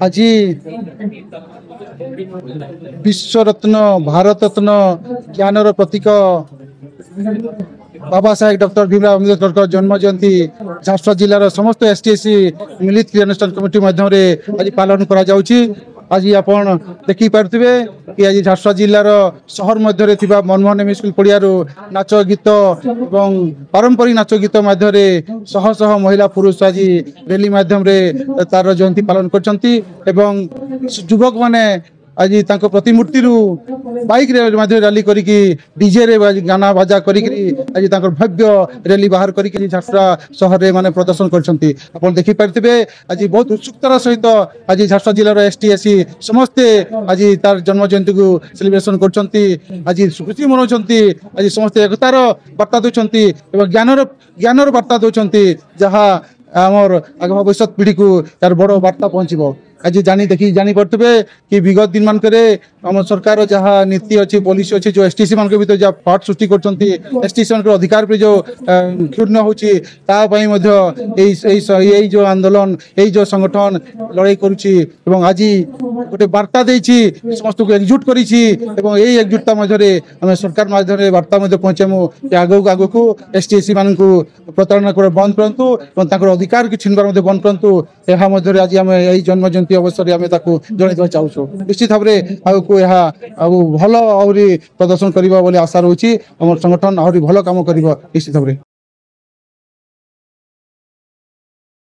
आज विश्वरत्न भारत रत्न ज्ञानर प्रतीक बाबा साहेब डॉक्टर भीमराव अम्बेडकर जन्म जयंती झारसुगुड़ा जिलार समस्त एसटीएससी मिलित क्रियानुष्ठान कमिटी माध्यम आज पालन करा जाउची। आज आपण देखी पार्थिबे कि आज झारसुगुड़ा जिलार शहर मध्य मनमोहन एम स्कूल पड़ियारू नाच गीत एवं पारंपरिक नाच गीत माध्यम शह शह महिला पुरुष आज रैली माध्यम तार जयंती पालन करछंती एवं युवक माने आज तांको प्रतिमूर्ति बाइक रैली करिकी डीजे रे गाना बाजा करिकी आज तांको भव्य रैली बाहर करिकी झारसुगुड़ा शहर रे माने प्रदर्शन करछंती। आपण देखि पारथिबे आज बहुत उत्सुकतार सहित आज झारसुगुड़ा जिलार एसटीएससी समस्ते आज तार जन्म जयंती को सेलिब्रेशन करछंती। आज खुशी मनाउछंती। आज समस्ते एकतार वार्ता दउछंती एवं ज्ञानर वार्ता दउछंती जहा आमर आग भविष्य पीढ़ी को यार बड़ वार्ता पहुंचब। आज जानी पार्थे कि विगत दिन मान आम सरकार जहाँ नीति अच्छी पॉलिसी अच्छी जो एसटीसी मान भर जहाँ फाट सृष्टि करटीसी मान अधिकार पे जो क्षुण्ण होई जो आंदोलन यही जो संगठन लड़ाई करुच्ची आज गोटे वार्ता देछि समस्त को एकजुट करिछि एवं यही एकजुटता मध्य आम सरकार माध्यम वार्ता पहुंचामु आग को एसटीसी मान प्रताड़ना बंद करूँ अधिकार की छिनबार बंद करूँ यह आज आम यही जन्म जयंती अवसर आम जन चाहूँ। निश्चित भाव में आगे भल प्रदर्शन करवा आशा रही संगठन आहरी भल कम कर निश्चित भाव में।